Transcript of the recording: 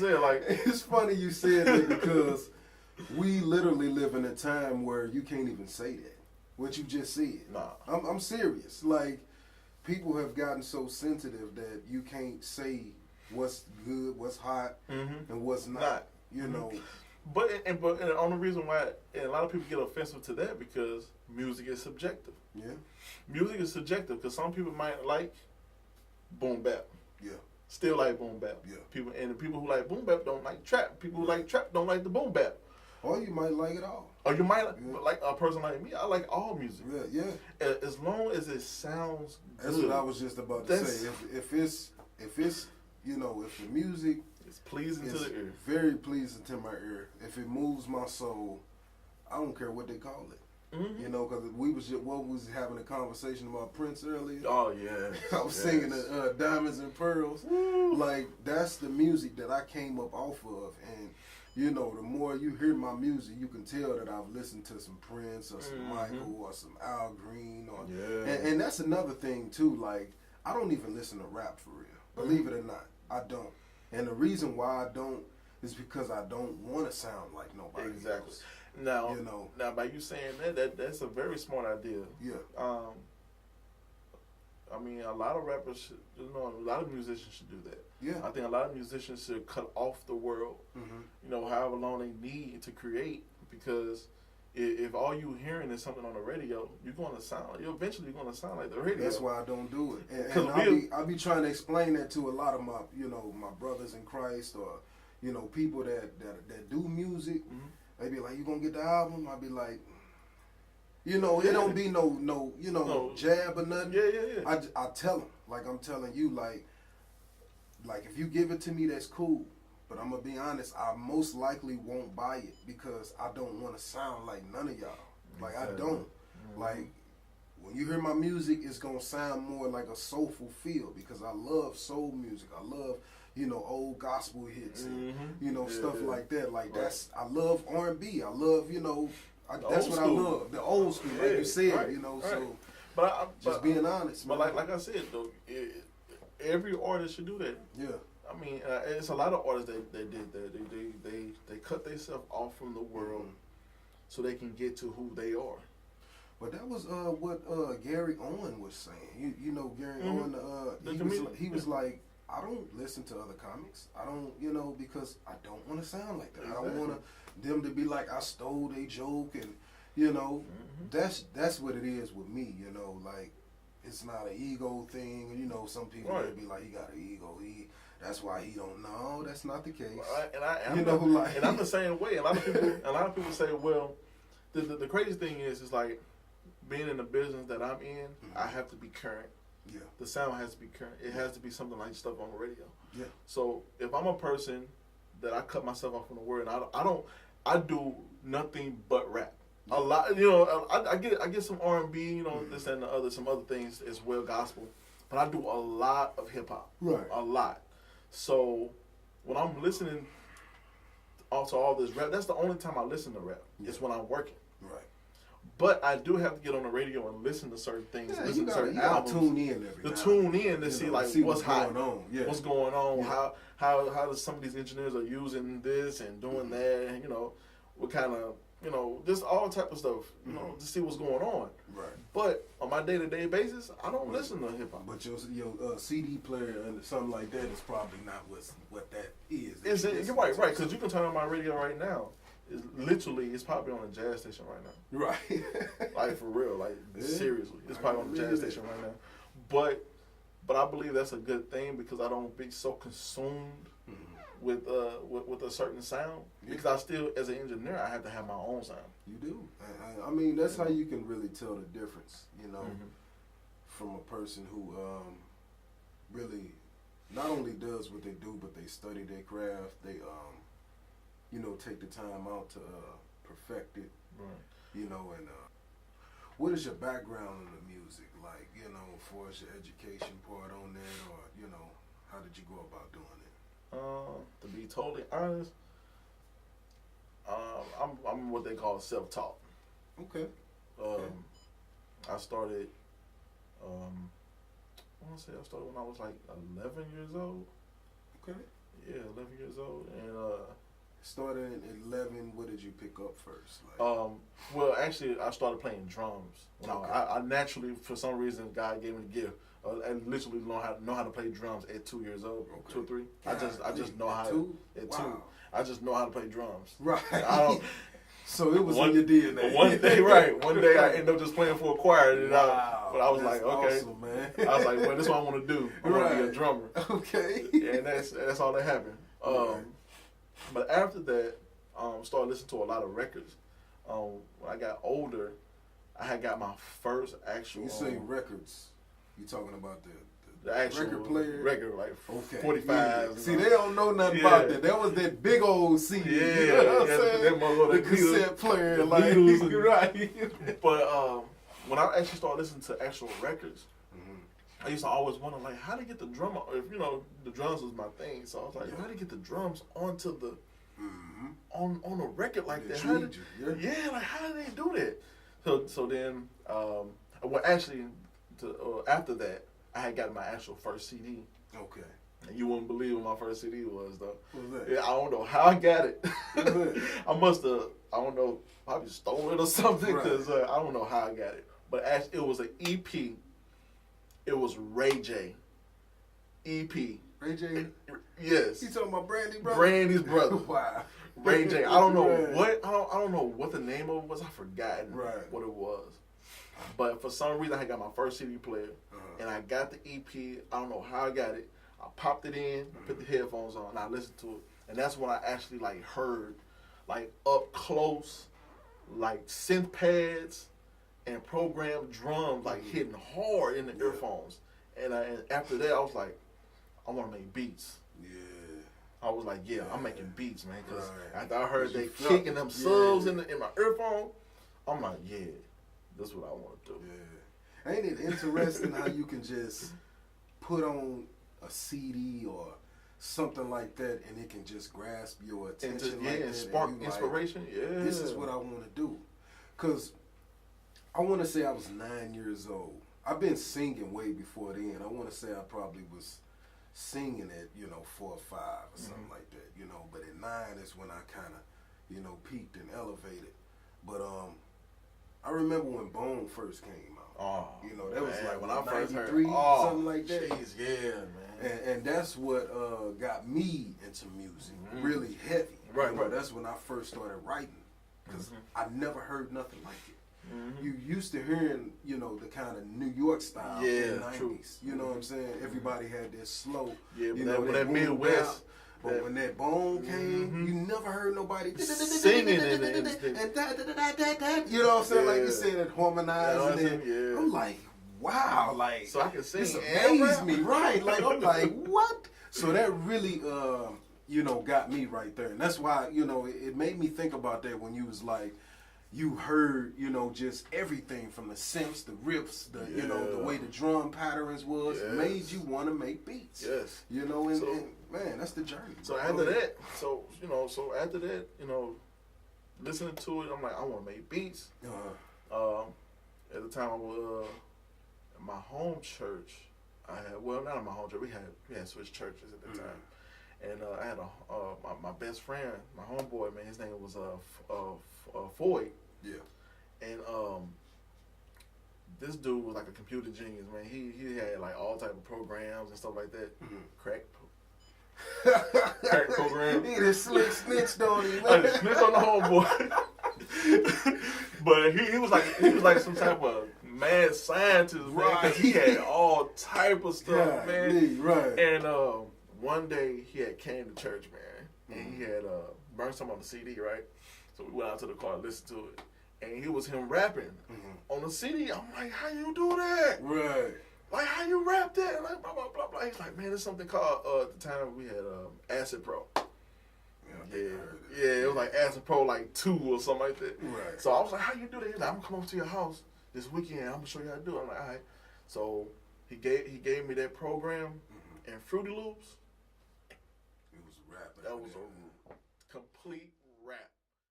saying, like, it's funny you said that because we literally live in a time where you can't even say that. What you just said. Nah. I'm serious. Like, people have gotten so sensitive that you can't say what's good, what's hot, and what's not. You know. But the only reason why, and a lot of people get offensive to that because music is subjective. Yeah. Music is subjective because some people might like boom bap. Yeah. Still like boom bap. Yeah. The people who like boom bap don't like trap. People who like trap don't like the boom bap. Or you might like it all. Or you might like a person like me. I like all music. Yeah, yeah. As long as it sounds good. That's what I was just about to say. If it's you know, if the music is pleasing to the ear, very pleasing to my ear. If it moves my soul, I don't care what they call it. You know, because we was having a conversation about Prince earlier. Oh yeah, I was singing Diamonds and Pearls. Woo. Like, that's the music that I came up off of, and you know, the more you hear my music, you can tell that I've listened to some Prince or some Michael or some Al Green, or and that's another thing too. Like, I don't even listen to rap for real. Believe it or not, I don't. And the reason why I don't is because I don't want to sound like nobody else. Now, you know. Now by you saying that's a very smart idea. Yeah. I mean, a lot of rappers should, a lot of musicians should do that. Yeah. I think a lot of musicians should cut off the world, you know, however long they need to create, because if all you hearing is something on the radio, you're eventually going to sound like the radio. That's why I don't do it. And I'll be trying to explain that to a lot of my, you know, my brothers in Christ, or, you know, people that do music. They be like, you gonna get the album? I'll be like, you know, it don't be no jab or nothing. Yeah. I tell them, like I'm telling you, like if you give it to me, that's cool. But I'm gonna be honest, I most likely won't buy it because I don't want to sound like none of y'all. Like, I don't. Like, when you hear my music, it's gonna sound more like a soulful feel because I love soul music. I love, you know, old gospel hits and, you know, stuff like that. Like, I love R&B. I love, you know, that's what I love. The old school, like you said, you know, so just being honest. But like I said, though, every artist should do that. Yeah. I mean, it's a lot of artists that did that. They cut themselves off from the world so they can get to who they are. But that was what Gary Owen was saying. You know, Gary Owen, he was like, I don't listen to other comics. I don't, you know, because I don't want to sound like that. Exactly. I don't want them to be like, I stole their joke, and, you know, that's what it is with me, you know, like, it's not an ego thing. You know, some people will be like, he got an ego. That's why he don't know. That's not the case. And I'm the same way. A lot of people say, well, the crazy thing is like, being in the business that I'm in, I have to be current. Yeah. The sound has to be current. It has to be something like stuff on the radio. Yeah. So if I'm a person that I cut myself off from the word, and I do nothing but rap. A lot, you know, I get some R&B, you know, this and the other, some other things as well, gospel, but I do a lot of hip hop. Right. A lot. So when I'm listening to all this rap, that's the only time I listen to rap. It's when I'm working. Right. But I do have to get on the radio and listen to certain things, listen to certain albums. Tune in to see what's hot, going on. Yeah. What's going on, how does some of these engineers are using this and doing that, and, you know, what kind of, you know, just all type of stuff, you know, to see what's going on. Right. But on my day-to-day basis, I don't listen to hip-hop. But your CD player and something like that is probably not what that is. You're right, because you can turn on my radio right now. It's probably on a jazz station right now. Right. Like, for real, like, seriously. It's probably on a jazz station right now. But I believe that's a good thing because I don't be so consumed with a certain sound, because I still, as an engineer, I have to have my own sound. You do. I mean, that's how you can really tell the difference, you know, from a person who really not only does what they do, but they study their craft. They you know, take the time out to perfect it. Right. You know, and what is your background in the music, like, you know, for your education part on that, or, you know, how did you go about doing it? To be totally honest, I'm what they call self-taught. Okay. I started, I want to say I started when I was like 11 years old. Okay. Yeah, 11 years old, and started at 11. What did you pick up first? Well, actually, I started playing drums. I naturally, for some reason, God gave me the gift. And literally know how to play drums at 2 years old, 2 or 3. I just know how to at 2. I just know how to play drums. Right. I don't. So it was in your DNA. One day, right? One day I ended up just playing for a choir, and but I was like, okay. Awesome, man. I was like, well, this is what I want to do. I want to be a drummer. Okay. And that's all that happened. But after that, started listening to a lot of records. When I got older, I had got my first actual. You say records? You talking about the actual record player? Record, like 45. Yeah. See, they don't know nothing about that. That was that big old CD. Yeah, you know what I'm saying? The cassette player, the like Beatles right. But when I actually started listening to actual records, I used to always wonder, like, how to get the drum. If the drums was my thing, so I was like, how to get the drums onto the on a record like that? Like how do they do that? So then, well, actually, after that, I had gotten my actual first CD. Okay. And you wouldn't believe what my first CD was, though. What was that? Yeah, I don't know how I got it. I must have, I don't know, probably stole it or something, because I don't know how I got it. But actually, it was an EP. It was Ray J. EP. Ray J? Yes. You talking about Brandy's brother? Brandy's brother. Wow. Ray J. I don't know what I don't know what the name of it was. I forgotten what it was. But for some reason, I had got my first CD player, and I got the EP. I don't know how I got it. I popped it in, put the headphones on, and I listened to it. And that's when I actually like heard, like up close, like synth pads and programmed drums like hitting hard in the earphones. And after that, I was like, I want to make beats. Yeah. I was like, I'm making beats, man. Because after I heard they kicking them subs in my earphone, I'm like, this is what I want to do. Yeah. Ain't it interesting how you can just put on a CD or something like that and it can just grasp your attention and spark inspiration? Like, this is what I want to do. Because I want to say I was 9 years old. I've been singing way before then. I want to say I probably was singing at, 4 or 5 or something like that, But at 9 is when I kind of, peaked and elevated. But I remember when Bone first came out. That was like when I first heard something like that. Jeez, man. And that's what got me into music, really heavy. Right. That's when I first started writing, because I never heard nothing like it. You used to hearing, the kind of New York style in the 90s. True. You know what I'm saying? Everybody had that slow, that Midwest. But when that Bone came, you never heard nobody singing and you know what I'm saying? Like you said, it harmonizing. I'm like, wow, like so I can sing. This amazed me, right? Like I'm like, what? So that really, got me right there, and that's why it made me think about that when you was like. You heard, just everything from the synths, the riffs, the way the drum patterns was, made you want to make beats. Yes. And man, that's the journey. So after that, listening to it, I'm like, I want to make beats. At the time, I was my home church. Not in my home church. We had switched churches at the time, and I had my best friend, my homeboy, man. His name was Floyd. Yeah. And this dude was like a computer genius, man. He had like all type of programs and stuff like that. Crack program. He just snitched on him. I snitched on the homeboy. But he was like some type of mad scientist, man. Because he had all type of stuff, man. Right. And one day he had came to church, man, and he had burned some on the CD, right? So we went out to the car and listened to it. And it was him rapping on the CD. I'm like, how you do that? Right. Like, how you rap that? Like, blah, blah, blah, blah. He's like, man, there's something called, at the time we had Acid Pro. Yeah, it was like Acid Pro like 2 or something like that. Right. So I was like, how you do that? He's like, I'm going to come over to your house this weekend. I'm going to show you how to do it. I'm like, all right. So he gave me that program and Fruity Loops. It was rapping. That was a complete